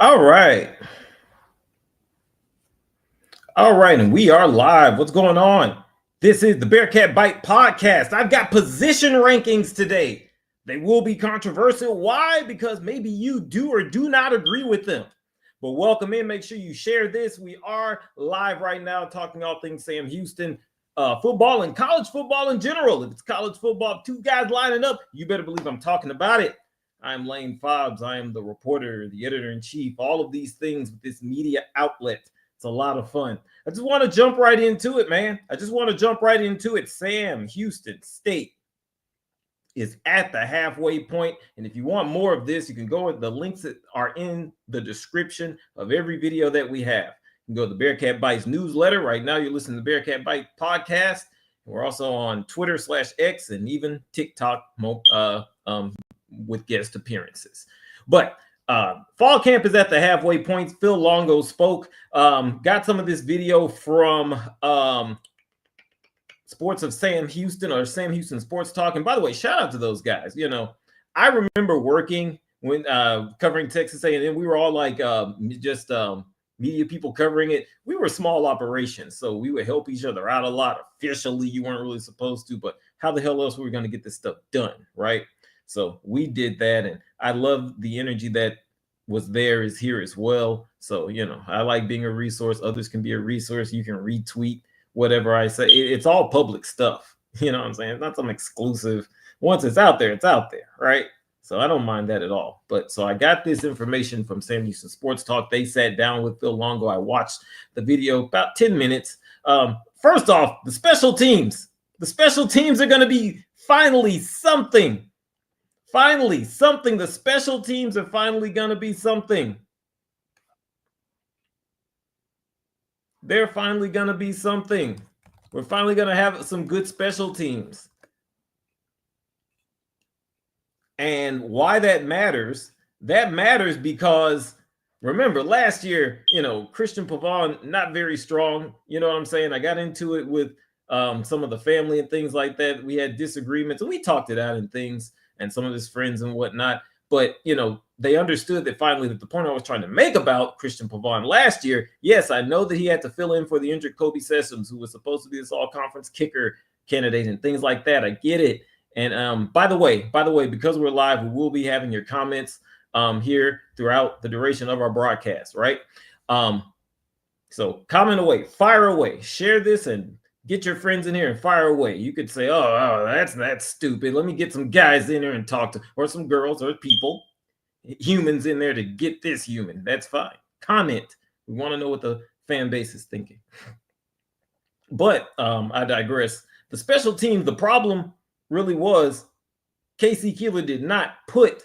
All right. All right. And we are live. What's going on? This is the Bearkat Bite podcast. I've got position rankings today. They will be controversial. Why? Because maybe you do or do not agree with them. But welcome in. Make sure you share this. We are live right now talking all things Sam Houston, football and college football in general. If it's college football, two guys lining up, you better believe I'm talking about it. I'm Lane Fobbs. I am the reporter, the editor-in-chief, all of these things with this media outlet. It's a lot of fun. I just want to jump right into it, man. I just want to jump right into it. Sam Houston State is at the halfway point. And if you want more of this, you can go with the links that are in the description of every video that we have. You can go to the Bearkat Bites newsletter. Right now, you're listening to the Bearkat Bite podcast. We're also on Twitter/X and even TikTok with guest appearances. But fall camp is at the halfway point. Phil Longo spoke. Got some of this video from Sports of Sam Houston or Sam Houston Sports Talk. And by the way, shout out to those guys. You know, I remember working when covering Texas A&M. We were all like media people covering it. We were small operations, so we would help each other out a lot. Officially, you weren't really supposed to, but how the hell else were we going to get this stuff done, right? So we did that, and I love the energy that was there is here as well. So, you know, I like being a resource. Others can be a resource. You can retweet whatever I say. It's all public stuff. You know what I'm saying? It's not some exclusive. Once it's out there, right? So I don't mind that at all. But so I got this information from Sam Houston Sports Talk. They sat down with Phil Longo. I watched the video about 10 minutes. First off, the special teams. The special teams are going to be finally something. Finally, something. The special teams are finally going to be something. They're finally going to be something. We're finally going to have some good special teams. And why that matters because, remember, last year, you know, Christian Pavon, not very strong. You know what I'm saying? I got into it with some of the family and things like that. We had disagreements, and we talked it out and things. And some of his friends and whatnot. But, you know, they understood that finally that the point I was trying to make about Christian Pavon last year, yes, I know that he had to fill in for the injured Kobe Sessoms, who was supposed to be this all-conference kicker candidate and things like that. I get it. And by the way, because we're live, we will be having your comments here throughout the duration of our broadcast, right? So comment away, fire away, share this and get your friends in here and fire away. You could say, oh, that's stupid. Let me get some guys in there and talk to, or some girls or people, humans in there to get this human. That's fine. Comment. We want to know what the fan base is thinking. But I digress. The special teams, the problem really was Casey Keeler did not put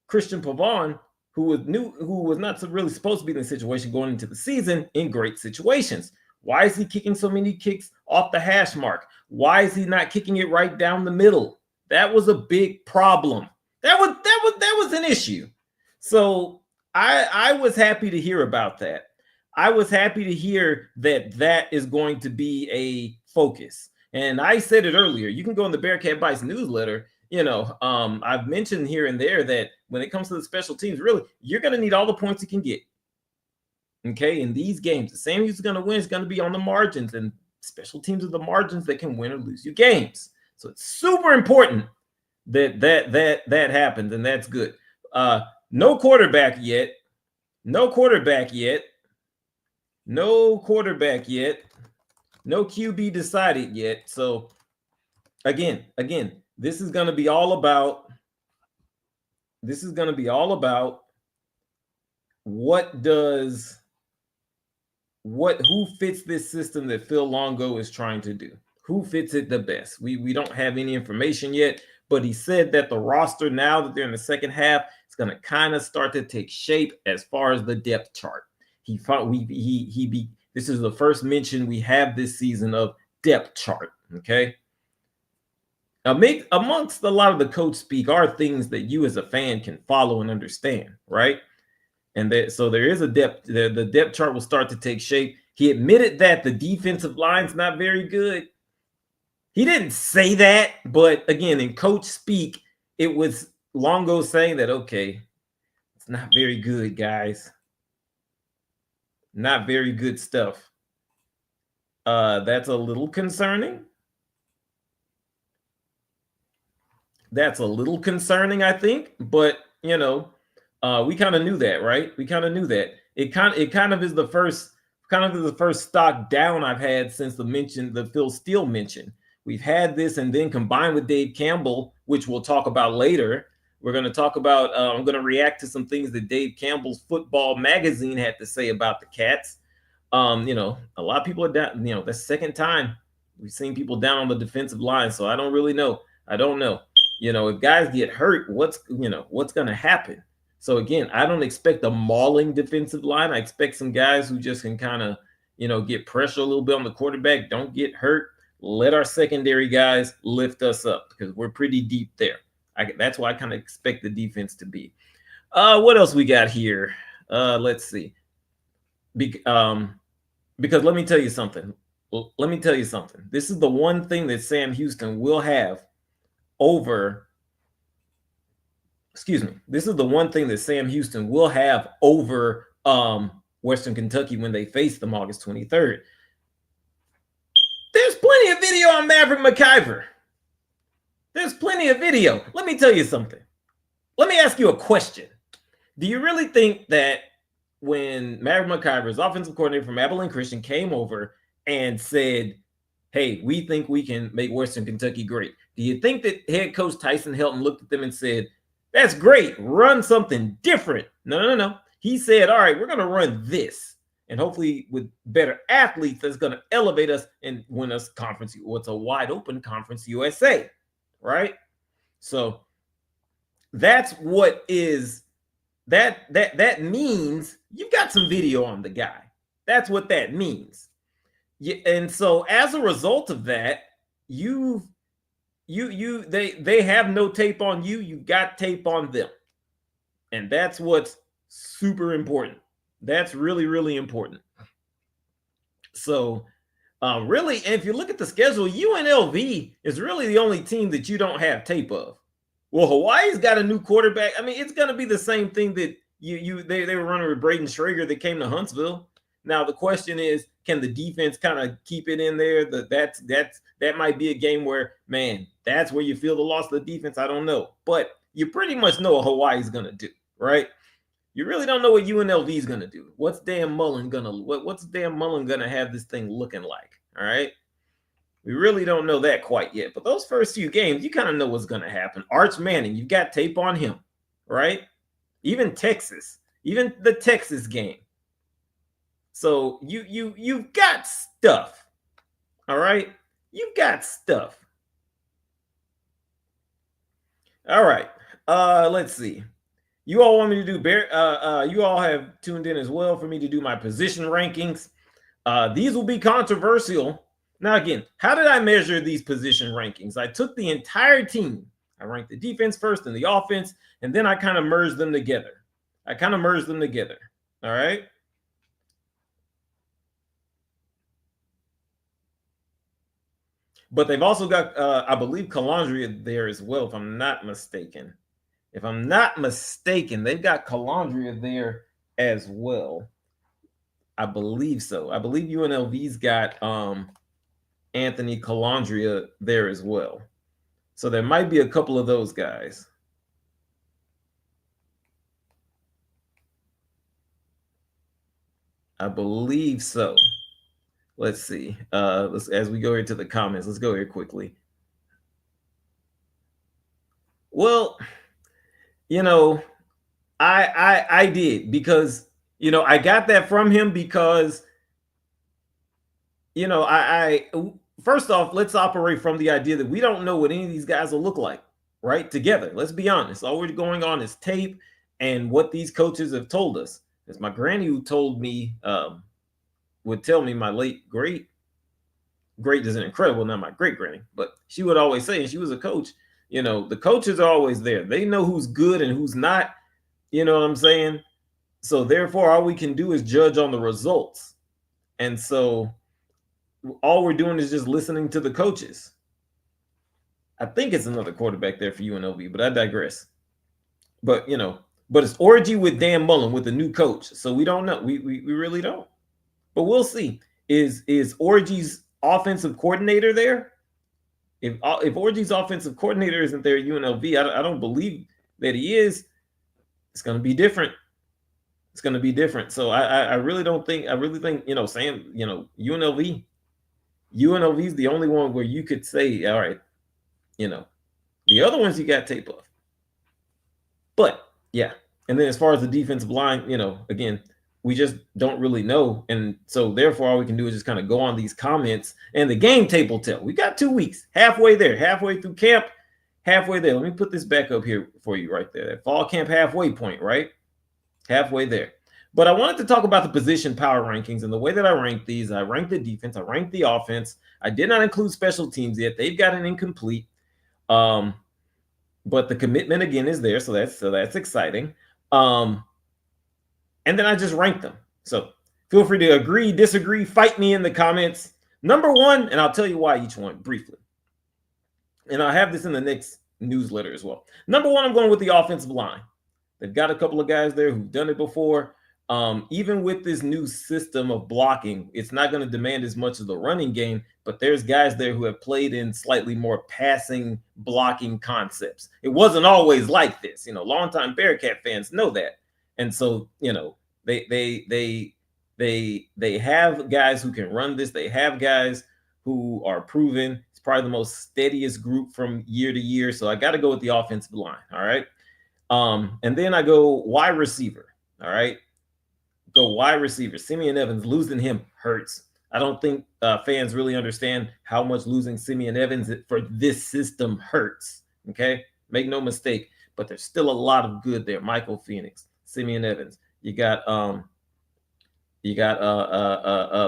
Christian Pavon, who was not really supposed to be in the situation going into the season, in great situations. Why is he kicking so many kicks off the hash mark? Why is he not kicking it right down the middle? That was a big problem. That was an issue. So I was happy to hear about that. I was happy to hear that is going to be a focus. And I said it earlier. You can go in the Bearkat Bites newsletter. You know, I've mentioned here and there that when it comes to the special teams, really, you're going to need all the points you can get. Okay, in these games, the Sam Houston's going to win is going to be on the margins, and special teams are the margins that can win or lose you games. So it's super important that happens, and that's good. No quarterback yet. No QB decided yet. So again, this is going to be all about who fits this system that Phil Longo is trying to do. Who fits it the best? We don't have any information yet, but he said that the roster, now that they're in the second half, is going to kind of start to take shape as far as the depth chart. This is the first mention we have this season of depth chart. Okay. Amongst a lot of the coach speak are things that you as a fan can follow and understand, right? And so there is a depth. The depth chart will start to take shape. He admitted that the defensive line's not very good. He didn't say that, but again, in coach speak, it was Longo saying that, okay, It's not very good, guys. Not very good stuff. That's a little concerning. That's a little concerning, I think. But we kind of knew that, right? We kind of knew that. It kind of is the first stock down I've had since the Phil Steele mention. We've had this, and then combined with Dave Campbell, which we'll talk about later. We're going to talk about. I'm going to react to some things that Dave Campbell's Football Magazine had to say about the Cats. A lot of people are down. The second time we've seen people down on the defensive line, so I don't really know. I don't know. If guys get hurt, what's going to happen? So again, I don't expect a mauling defensive line. I expect some guys who just can kind of, get pressure a little bit on the quarterback, don't get hurt. Let our secondary guys lift us up because we're pretty deep there. That's why I kind of expect the defense to be. What else we got here? Let's see. Because let me tell you something. This is the one thing that Sam Houston will have over. Excuse me. This is the one thing that Sam Houston will have over Western Kentucky when they face them August 23rd. There's plenty of video on Maverick McIver. There's plenty of video. Let me tell you something. Let me ask you a question. Do you really think that when Maverick McIver's offensive coordinator from Abilene Christian came over and said, hey, we think we can make Western Kentucky great, do you think that head coach Tyson Helton looked at them and said, that's great, run something different? No. He said, all right, we're going to run this. And hopefully with better athletes, that's going to elevate us and win us conference. What's a wide open Conference USA, right? So that's what is that means you've got some video on the guy. That's what that means. And so as a result of that, they have no tape on you. You've got tape on them. And that's what's super important. That's really, really important. So really, if you look at the schedule, UNLV is really the only team that you don't have tape of. Well, Hawaii's got a new quarterback. I mean, it's going to be the same thing that they were running with Braden Schrager that came to Huntsville. Now the question is, can the defense kind of keep it in there? That might be a game where, man, that's where you feel the loss of the defense. I don't know, but you pretty much know what Hawaii's going to do, right? You really don't know what UNLV is going to do. What's Dan Mullen going to have this thing looking like? All right. We really don't know that quite yet. But those first few games, you kind of know what's going to happen. Arch Manning, you've got tape on him, right? Even the Texas game. So you've got stuff. All right. You've got stuff. All right. Let's see. You all want me to do you all have tuned in as well for me to do my position rankings. These will be controversial. Now, again, how did I measure these position rankings? I took the entire team. I ranked the defense first and the offense, and then I kind of merged them together. All right. But they've also got, I believe, Calandria there as well, if I'm not mistaken. They've got Calandria there as well. I believe so. I believe UNLV's got Anthony Calandria there as well. So there might be a couple of those guys. I believe so. Let's see. As we go into the comments, let's go here quickly. Well, I did, because I got that from him because I first off, let's operate from the idea that we don't know what any of these guys will look like right together. Let's be honest. All we're going on is tape and what these coaches have told us. It's my granny who told me, would tell me, my late great isn't incredible, not my great granny, but she would always say, and she was a coach, the coaches are always there. They know who's good and who's not. You know what I'm saying? So therefore, all we can do is judge on the results. And so all we're doing is just listening to the coaches. I think it's another quarterback there for UNLV, but I digress. But, But it's orgy with Dan Mullen with the new coach. So we don't know. We really don't. But we'll see. Is Orgy's offensive coordinator there? If Orgy's offensive coordinator isn't there at UNLV, I don't believe that he is. It's going to be different. It's going to be different. So I really don't think. I really think Sam. UNLV is the only one where you could say, all right, the other ones you got tape of. But yeah, and then as far as the defensive line, again, we just don't really know. And so therefore all we can do is just kind of go on these comments, and the game tape will tell. We got 2 weeks, halfway there, halfway through camp, halfway there. Let me put this back up here for you right there. That fall camp halfway point, right? Halfway there. But I wanted to talk about the position power rankings, and the way that I rank these. I rank the defense, I rank the offense. I did not include special teams yet. They've got an incomplete. But the commitment again is there, so that's exciting. And then I just rank them. So feel free to agree, disagree, fight me in the comments. Number one, and I'll tell you why each one briefly. And I'll have this in the next newsletter as well. Number one, I'm going with the offensive line. They've got a couple of guys there who've done it before. Even with this new system of blocking, it's not going to demand as much of the running game, but there's guys there who have played in slightly more passing blocking concepts. It wasn't always like this, longtime Bearkat fans know that. And so, they have guys who can run this. They have guys who are proven. It's probably the most steadiest group from year to year. So I got to go with the offensive line. All right. And then I go wide receiver. All right. Go wide receiver. Simeon Evans, losing him hurts. I don't think fans really understand how much losing Simeon Evans for this system hurts. Okay, make no mistake. But there's still a lot of good there. Michael Phoenix, Simeon Evans. You got the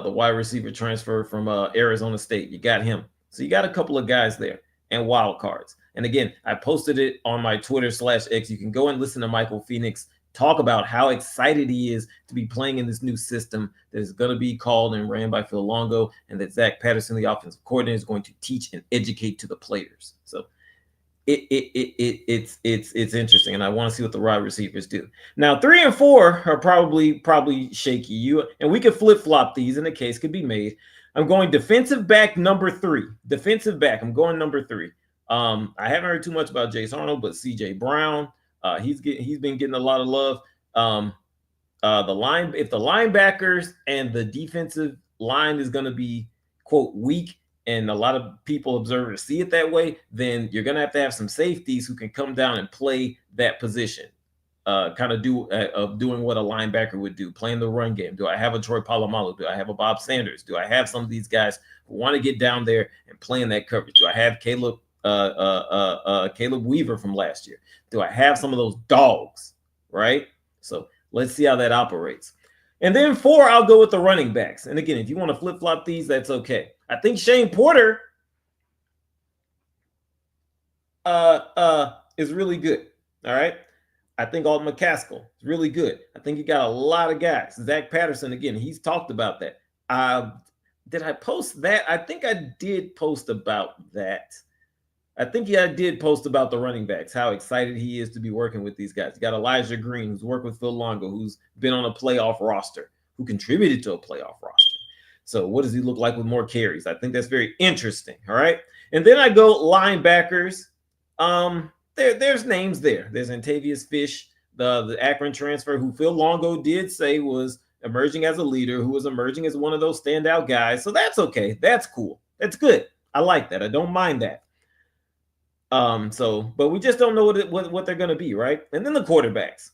wide receiver transfer from Arizona State. You got him. So you got a couple of guys there and wild cards. And again, I posted it on my Twitter/X. You can go and listen to Michael Phoenix talk about how excited he is to be playing in this new system that is going to be called and ran by Phil Longo, and that Zach Patterson, the offensive coordinator, is going to teach and educate to the players. So it's interesting, and I want to see what the wide receivers do. Now, 3 and 4 are probably shaky. And we could flip flop these, and the case could be made. I'm going defensive back number 3. Defensive back. I'm going number 3. I haven't heard too much about Jace Arnold, but C.J. Brown. He's been getting a lot of love. If the linebackers and the defensive line is going to be quote weak, and a lot of people observers see it that way, then you're going to have some safeties who can come down and play that position. Kind of doing what a linebacker would do, playing the run game. Do I have a Troy Polamalu? Do I have a Bob Sanders? Do I have some of these guys who want to get down there and play in that coverage? Do I have Caleb Weaver from last year? Do I have some of those dogs, right? So let's see how that operates. And then 4, I'll go with the running backs. And again, if you want to flip-flop these, that's okay. I think Shane Porter is really good, all right? I think Alton McCaskill is really good. I think you got a lot of guys. Zach Patterson, again, he's talked about that. Did I post that? I think I did post about that. I think I did post about the running backs, how excited he is to be working with these guys. You got Elijah Green, who's worked with Phil Longo, who's been on a playoff roster, who contributed to a playoff roster. So what does he look like with more carries? I think that's very interesting, all right? And then I go linebackers. There's names there. There's Antavius Fish, the Akron transfer, who Phil Longo did say was emerging as a leader, who was emerging as one of those standout guys. So that's okay. That's cool. That's good. I like that. I don't mind that. But we just don't know what they're going to be, right? And then the quarterbacks.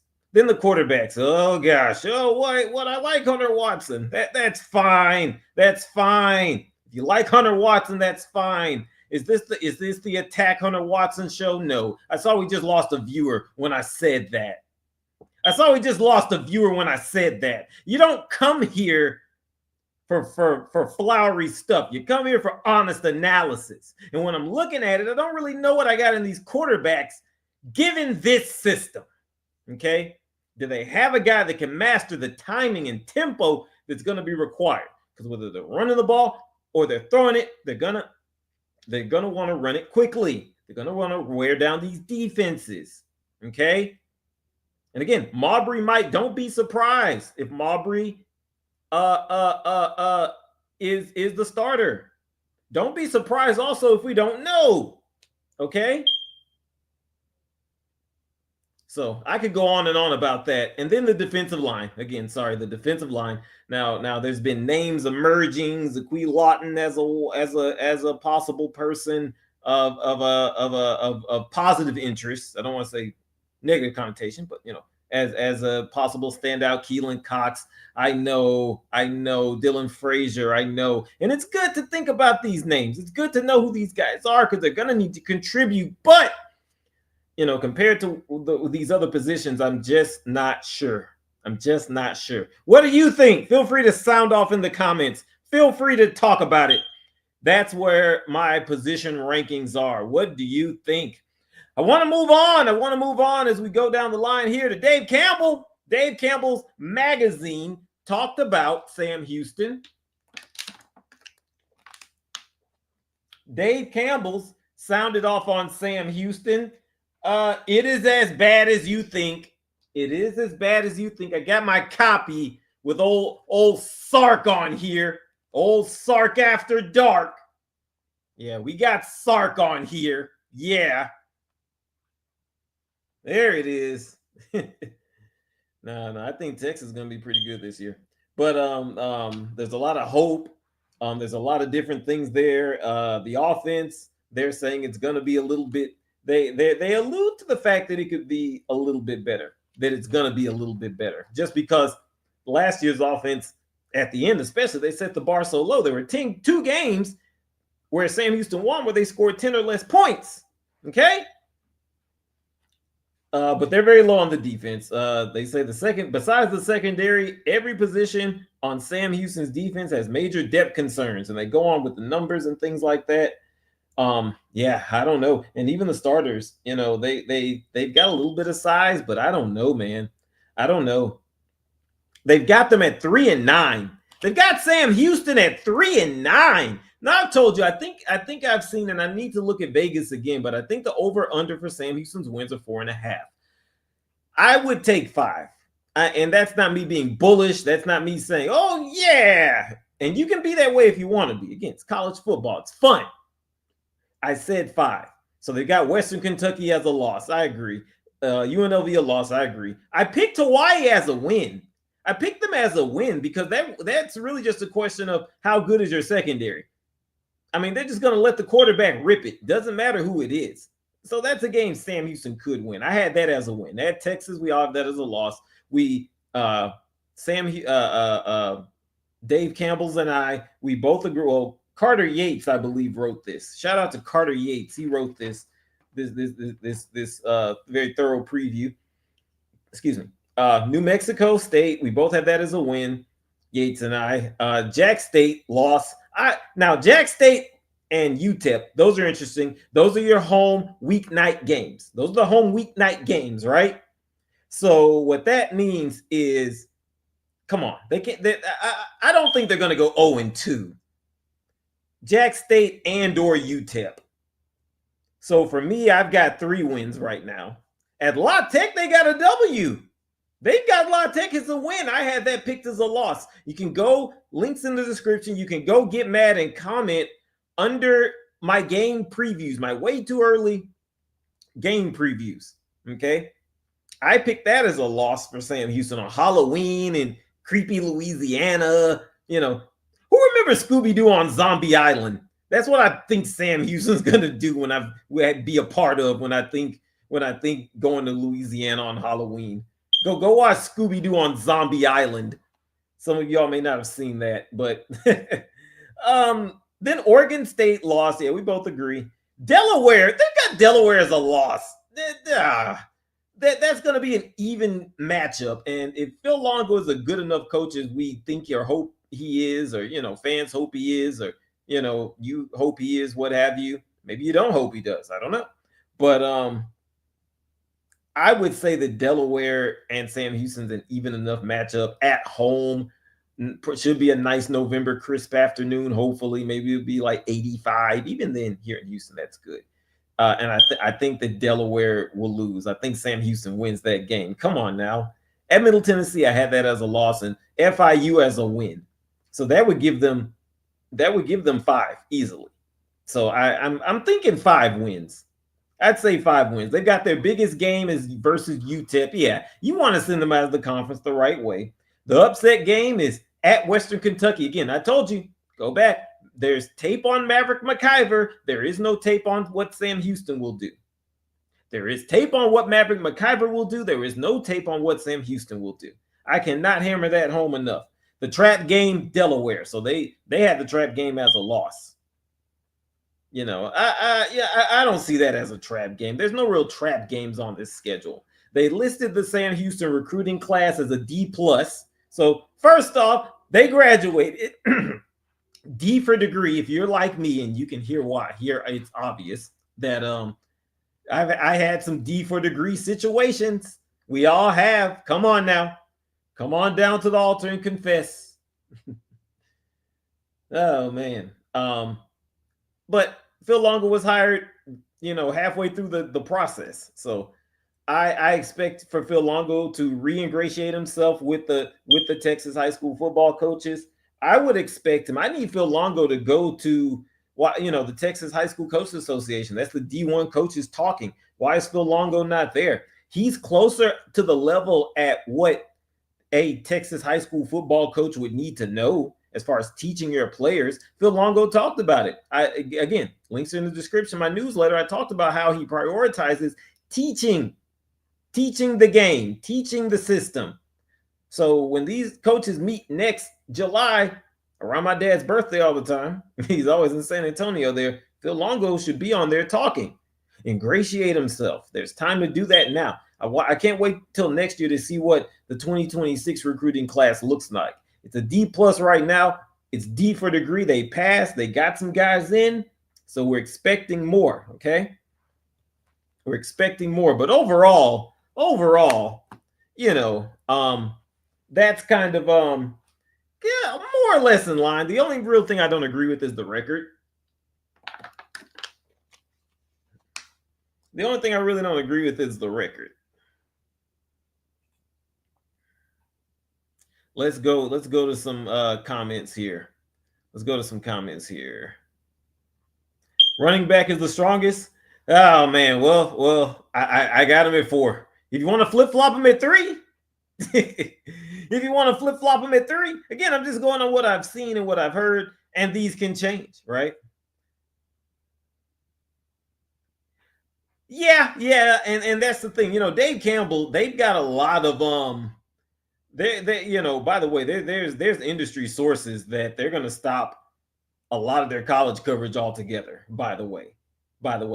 Oh gosh. Oh, what I like Hunter Watson. That's fine. That's fine. If you like Hunter Watson, that's fine. Is this the Attack Hunter Watson show? No. I saw we just lost a viewer when I said that. You don't come here for flowery stuff. You come here for honest analysis. And when I'm looking at it, I don't really know what I got in these quarterbacks given this system. Okay? Do they have a guy that can master the timing and tempo that's going to be required? Because whether they're running the ball or they're throwing it, they're gonna want to run it quickly. They're gonna want to wear down these defenses. Okay? And again, Marbury don't be surprised if Marbury uh uh uh uh is the starter. Don't be surprised also if we don't know. Okay? So I could go on and on about that. And then the defensive line. Again, sorry, the defensive line. Now there's been names emerging, Zaquee Lawton as a possible person of positive interest. I don't want to say negative connotation, but as a possible standout. Keelan Cox. I know Dylan Frazier. I know. And it's good to think about these names. It's good to know who these guys are because they're gonna need to contribute. But compared to these other positions, I'm just not sure. I'm just not sure. What do you think? Feel free to sound off in the comments. Feel free to talk about it. That's where my position rankings are. What do you think? I want to move on. I want to move on as we go down the line here to Dave Campbell. Dave Campbell's magazine talked about Sam Houston. Dave Campbell's sounded off on Sam Houston. It is as bad as you think. It is as bad as you think. I got my copy with old Sark on here. Old Sark After Dark. Yeah, we got Sark on here. Yeah. There it is. No, I think Texas is going to be pretty good this year. But there's a lot of hope. There's a lot of different things there. The offense, they're saying it's going to be a little bit. They allude to the fact that it could be a little bit better. That it's going to be a little bit better, just because last year's offense at the end, especially, they set the bar so low. There were two games where Sam Houston won where they scored 10 or less points. Okay. But they're very low on the defense. They say besides the secondary, every position on Sam Houston's defense has major depth concerns, and they go on with the numbers and things like that. Yeah, I don't know. And even the starters, they've got a little bit of size, but I don't know, man. I don't know. They've got them at 3-9. They've got Sam Houston at 3-9. Now I've told you, I think I've seen, and I need to look at Vegas again, but I think the over/under for Sam Houston's wins are 4.5. I would take 5. And that's not me being bullish. That's not me saying, oh, yeah. And you can be that way if you want to be. Again, it's college football. It's fun. I said 5. So they got Western Kentucky as a loss. I agree. UNLV a loss. I agree. I picked Hawaii as a win. I picked them as a win because that's really just a question of how good is your secondary. I mean, they're just going to let the quarterback rip it. Doesn't matter who it is. So that's a game Sam Houston could win. I had that as a win. At Texas, we all have that as a loss. Dave Campbell's and I, we both agree. Well, Carter Yates, I believe, wrote this. Shout out to Carter Yates. He wrote this very thorough preview. Excuse me. New Mexico State, we both have that as a win. Yates and I. Jack State loss. Now Jack State and UTEP, those are interesting. Those are your home weeknight games. Those are the home weeknight games, right? So what that means is, come on, I don't think they're going to go 0-2. Jack State and/or UTEP. So for me, I've got 3 wins right now. At La Tech, they got a W. They've got La Tech as a win. I had that picked as a loss. You can go, links in the description. You can go get mad and comment under my game previews, my way too early game previews. Okay. I picked that as a loss for Sam Houston on Halloween in creepy Louisiana. Who remembers Scooby-Doo on Zombie Island? That's what I think Sam Houston's gonna do when I be a part of when I think going to Louisiana on Halloween. Go watch Scooby-Doo on Zombie Island. Some of y'all may not have seen that, but then Oregon State lost. Yeah, we both agree. Delaware, they've got Delaware as a loss. That's going to be an even matchup. And if Phil Longo is a good enough coach as we think or hope he is, or, fans hope he is, or, you hope he is, what have you. Maybe you don't hope he does. I don't know. But I would say that Delaware and Sam Houston's an even enough matchup at home. Should be a nice November crisp afternoon. Hopefully, maybe it'll be like 85. Even then, here in Houston, that's good. And I think that Delaware will lose. I think Sam Houston wins that game. Come on now. At Middle Tennessee, I had that as a loss, and FIU as a win. So that would give them 5 easily. So I'm thinking 5 wins. I'd say 5 wins. They got their biggest game is versus UTEP. Yeah, you want to send them out of the conference the right way. The upset game is at Western Kentucky. Again, I told you, go back. There's tape on Maverick McIver. There is no tape on what Sam Houston will do. There is tape on what Maverick McIver will do. There is no tape on what Sam Houston will do. I cannot hammer that home enough. The trap game, Delaware. So they had the trap game as a loss. You know, I don't see that as a trap game. There's no real trap games on this schedule. They listed the Sam Houston recruiting class as a D+. So first off, they graduated. D for degree. If you're like me, and you can hear why, here it's obvious that I had some D for degree situations. We all have. Come on now. Come on down to the altar and confess. Oh man. But Phil Longo was hired, you know, halfway through the process. So I expect for Phil Longo to re-ingratiate himself with the Texas high school football coaches. I would expect him. I need Phil Longo to go to the Texas High School Coaches Association. That's the D1 coaches talking. Why is Phil Longo not there? He's closer to the level at what a Texas high school football coach would need to know as far as teaching your players. Phil Longo talked about it. Again, links are in the description. My newsletter, I talked about how he prioritizes teaching the game, teaching the system. So when these coaches meet next July, around my dad's birthday all the time, he's always in San Antonio there, Phil Longo should be on there talking, ingratiate himself. There's time to do that now. I can't wait till next year to see what the 2026 recruiting class looks like. It's a D+ right now. It's D for degree. They passed. They got some guys in. So we're expecting more, okay? We're expecting more. But overall, you know, that's kind of more or less in line. The only real thing I don't agree with is the record. The only thing I really don't agree with is the record. Let's go to some comments here. Let's go to some comments here. Running back is the strongest. Oh man, well, I got him at 4. If you want to flip-flop him at 3, if you want to flip-flop him at 3, again, I'm just going on what I've seen and what I've heard, and these can change, right? Yeah, and that's the thing. You know, Dave Campbell, they've got a lot of they you know, by the way, there's industry sources that they're going to stop a lot of their college coverage altogether. By the way,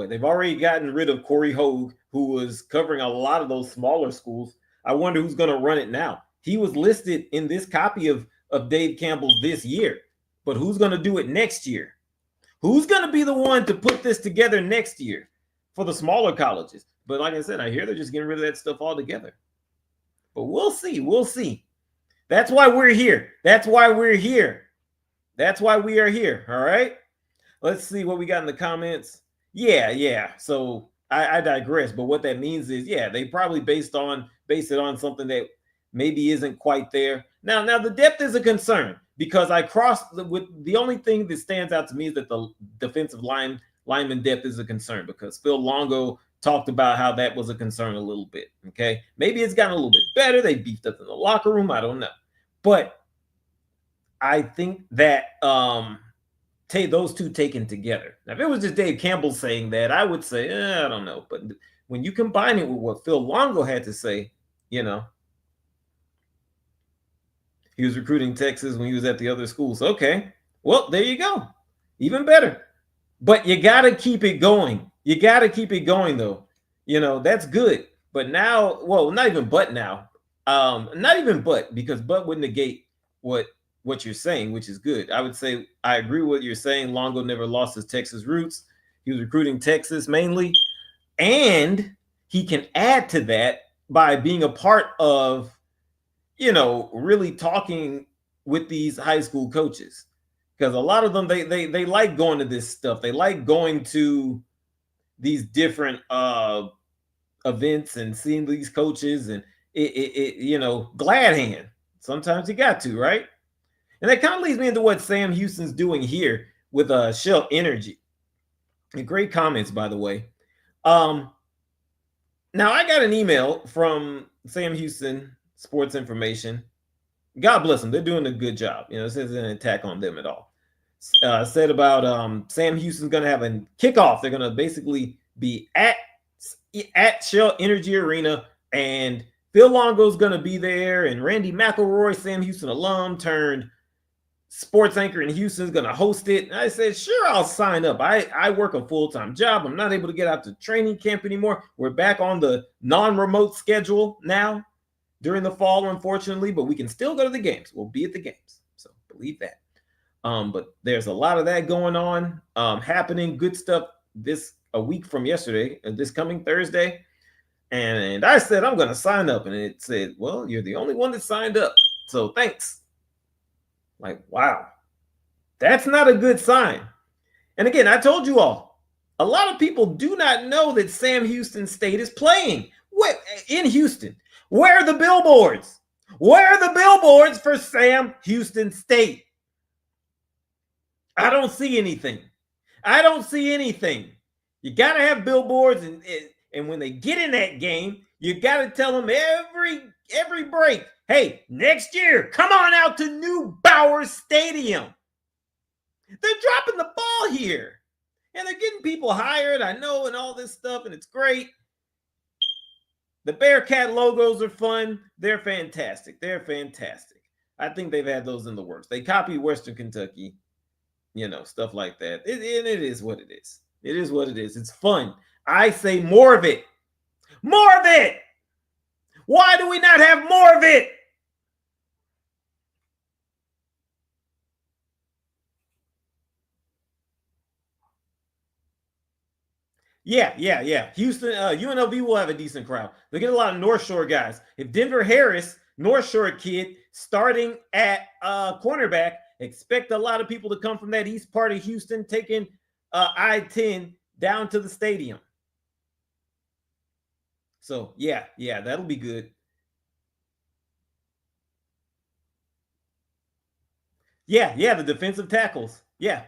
they've already gotten rid of Corey Hogue, who was covering a lot of those smaller schools. I wonder who's going to run it now. He was listed in this copy of Dave Campbell's this year, but who's going to do it next year? Who's going to be the one to put this together next year for the smaller colleges? But like I said, I hear they're just getting rid of that stuff altogether. But we'll see. We'll see. That's why we're here. That's why we're here. That's why we are here. All right. Let's see what we got in the comments. Yeah. So I digress. But what that means is, yeah, they probably base it on something that maybe isn't quite there. Now the depth is a concern because the only thing that stands out to me is that the defensive lineman depth is a concern because Phil Longo talked about how that was a concern a little bit. Okay. Maybe it's gotten a little bit better. They beefed up in the locker room. I don't know. But I think that those two taken together. Now, if it was just Dave Campbell saying that, I would say, I don't know. But when you combine it with what Phil Longo had to say, you know, he was recruiting Texas when he was at the other schools. Okay. Well, there you go. Even better. But you got to keep it going. You got to keep it going, though. You know, that's good. But now, well, not even but now. Not even but, because but would negate what you're saying, which is good. I would say I agree with what you're saying. Longo never lost his Texas roots. He was recruiting Texas mainly. And he can add to that by being a part of, you know, really talking with these high school coaches. Because a lot of them, they like going to this stuff. They like going to these different events and seeing these coaches, and glad hand. Sometimes you got to, right? And that kind of leads me into what Sam Houston's doing here with Shell Energy. And great comments, by the way. Now I got an email from Sam Houston Sports Information. God bless them; they're doing a good job. This isn't an attack on them at all. Said about Sam Houston's going to have a kickoff. They're going to basically be at Shell Energy Arena, and Phil Longo's going to be there, and Randy McElroy, Sam Houston alum turned sports anchor in Houston, is going to host it. And I said, sure, I'll sign up. I work a full-time job. I'm not able to get out to training camp anymore. We're back on the non-remote schedule now during the fall, unfortunately, but we can still go to the games. We'll be at the games. So believe that. But there's a lot of that going on, happening. Good stuff a week from yesterday, this coming Thursday. And I said, I'm going to sign up. And it said, well, you're the only one that signed up. So thanks. Like, wow, that's not a good sign. And again, I told you all, a lot of people do not know that Sam Houston State is playing in Houston. Where are the billboards? Where are the billboards for Sam Houston State? I don't see anything. I don't see anything. You got to have billboards, and when they get in that game, you got to tell them every break, hey, next year, come on out to New Bauer Stadium. They're dropping the ball here, and they're getting people hired, I know, and all this stuff, and it's great. The Bearkat logos are fun. They're fantastic. They're fantastic. I think they've had those in the works. They copied Western Kentucky, stuff like that. And it is what it is. It is what it is. It's fun. I say more of it. More of it. Why do we not have more of it? Yeah. Houston, UNLV will have a decent crowd. They'll get a lot of North Shore guys. If Denver Harris, North Shore kid, starting at cornerback, expect a lot of people to come from that east part of Houston, taking I-10 down to the stadium. So, yeah, that'll be good. Yeah, the defensive tackles. Yeah,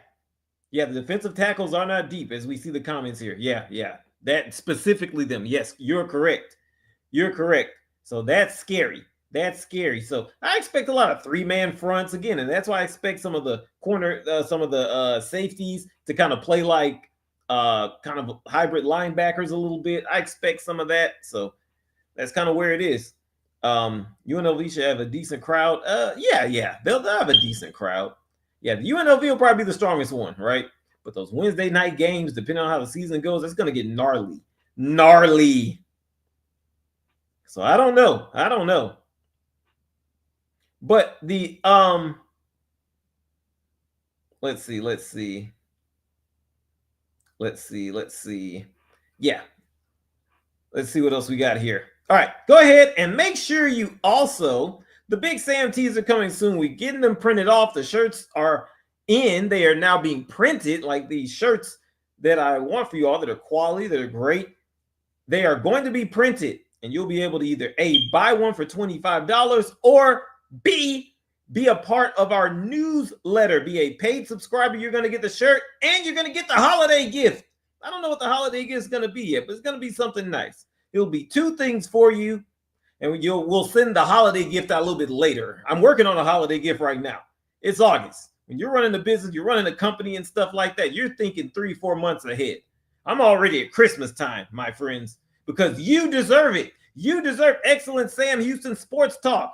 the defensive tackles are not deep, as we see the comments here. Yeah. That specifically them. Yes, you're correct. So that's scary. So I expect a lot of three-man fronts again, and that's why I expect some of the safeties to kind of play like kind of hybrid linebackers a little bit. I expect some of that. So that's kind of where it is. UNLV should have a decent crowd. Yeah, they'll have a decent crowd. Yeah, the UNLV will probably be the strongest one, right? But those Wednesday night games, depending on how the season goes, that's going to get gnarly. So I don't know. But the let's see. Yeah. Let's see what else we got here. All right, go ahead and make sure you also, the Big Sam tees are coming soon. We're getting them printed off. The shirts are in. They are now being printed, like these shirts that I want for you all that are quality, that are great. They are going to be printed, and you'll be able to either A, buy one for $25, or B, be a part of our newsletter. Be a paid subscriber. You're going to get the shirt, and you're going to get the holiday gift. I don't know what the holiday gift is going to be yet, but it's going to be something nice. It'll be two things for you, and we'll send the holiday gift out a little bit later. I'm working on a holiday gift right now. It's August. When you're running a business, you're running a company and stuff like that, you're thinking 3-4 months ahead. I'm already at Christmas time, my friends, because you deserve it. You deserve excellent Sam Houston sports talk.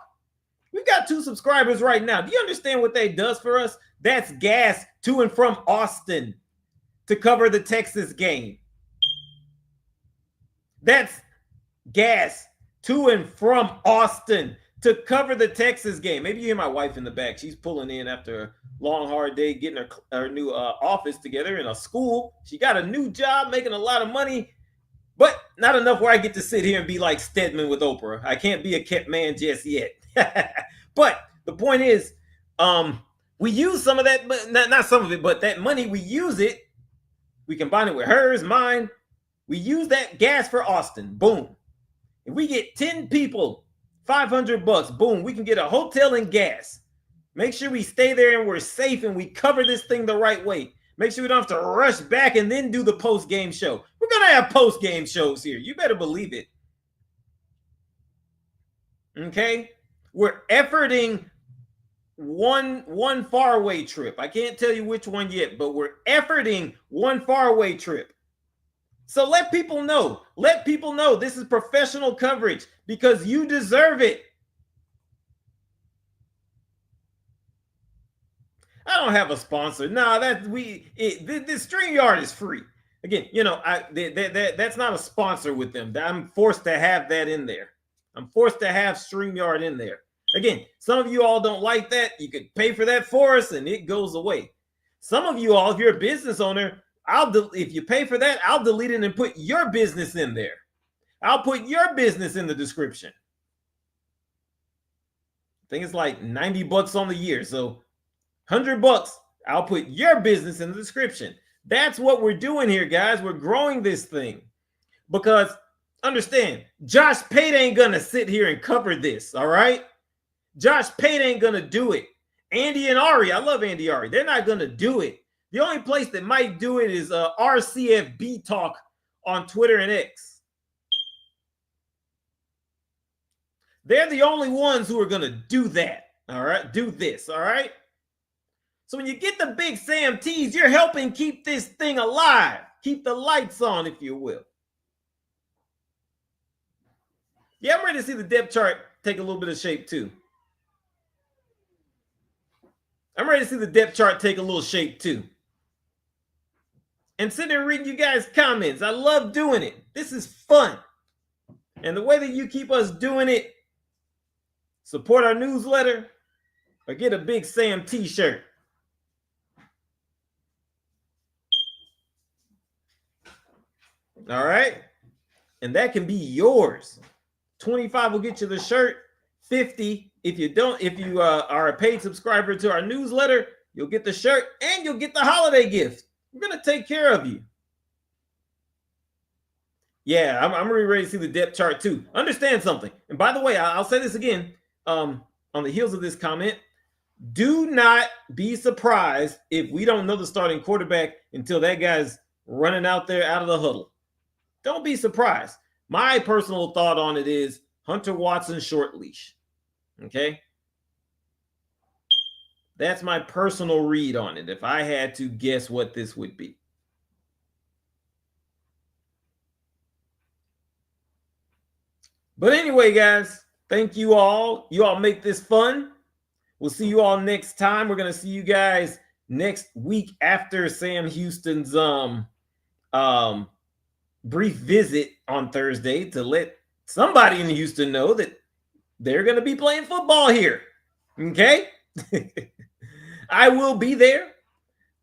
We've got 2 subscribers right now. Do you understand what that does for us? That's gas to and from Austin to cover the Texas game. That's gas to and from Austin to cover the Texas game. Maybe you hear my wife in the back. She's pulling in after a long, hard day getting her new office together in a school. She got a new job, making a lot of money, but not enough where I get to sit here and be like Stedman with Oprah. I can't be a kept man just yet. But the point is, we use some of that, but not some of it, but that money, we use it. We combine it with hers, mine. We use that gas for Austin. Boom. If we get 10 people, $500, boom, we can get a hotel and gas. Make sure we stay there and we're safe and we cover this thing the right way. Make sure we don't have to rush back and then do the post-game show. We're going to have post-game shows here. You better believe it. Okay? We're efforting one faraway trip. I can't tell you which one yet, but we're efforting one faraway trip. So let people know. Let people know this is professional coverage because you deserve it. I don't have a sponsor. No, this StreamYard is free. Again, that's not a sponsor with them. I'm forced to have that in there. I'm forced to have StreamYard in there. Again, some of you all don't like that. You could pay for that for us and it goes away. Some of you all, if you're a business owner, if you pay for that, I'll delete it and put your business in there. I'll put your business in the description. I think it's like $90 on the year. So $100, I'll put your business in the description. That's what we're doing here, guys. We're growing this thing because understand, Josh Pate ain't going to sit here and cover this. All right. Josh Pate ain't going to do it. Andy and Ari, I love Andy Ari. They're not going to do it. The only place that might do it is RCFB Talk on Twitter and X. They're the only ones who are going to do that. All right. Do this. All right. So when you get the big Sam T's, you're helping keep this thing alive. Keep the lights on, if you will. Yeah, I'm ready to see the depth chart take a little bit of shape too. I'm ready to see the depth chart take a little shape too. And sit there and read you guys' comments. I love doing it. This is fun. And the way that you keep us doing it, support our newsletter or get a big Sam t-shirt. All right. And that can be yours. 25 will get you the shirt. 50 if you are a paid subscriber to our newsletter, you'll get the shirt and you'll get the holiday gift. We're going to take care of you. Yeah, I'm really ready to see the depth chart too. Understand something. And by the way, I'll say this again on the heels of this comment. Do not be surprised if we don't know the starting quarterback until that guy's running out there out of the huddle. Don't be surprised. My personal thought on it is Hunter Watson short leash. Okay? That's my personal read on it if I had to guess what this would be. But anyway, guys, thank you all. You all make this fun. We'll see you all next time. We're going to see you guys next week after Sam Houston's brief visit on Thursday to let somebody in Houston know that they're going to be playing football here. Okay? I will be there.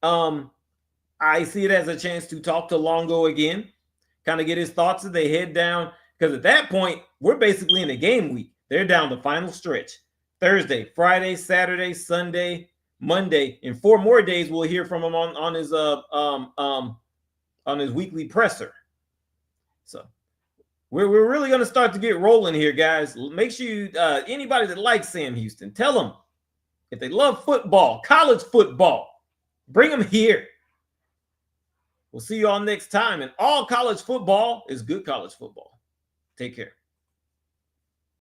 I see it as a chance to talk to Longo again, kind of get his thoughts as they head down. Because at that point, we're basically in a game week. They're down the final stretch. Thursday, Friday, Saturday, Sunday, Monday. In 4 more days, we'll hear from him on his weekly presser. So we're really going to start to get rolling here, guys. Make sure you, anybody that likes Sam Houston, tell them if they love football, college football, bring them here. We'll see you all next time. And all college football is good college football. Take care.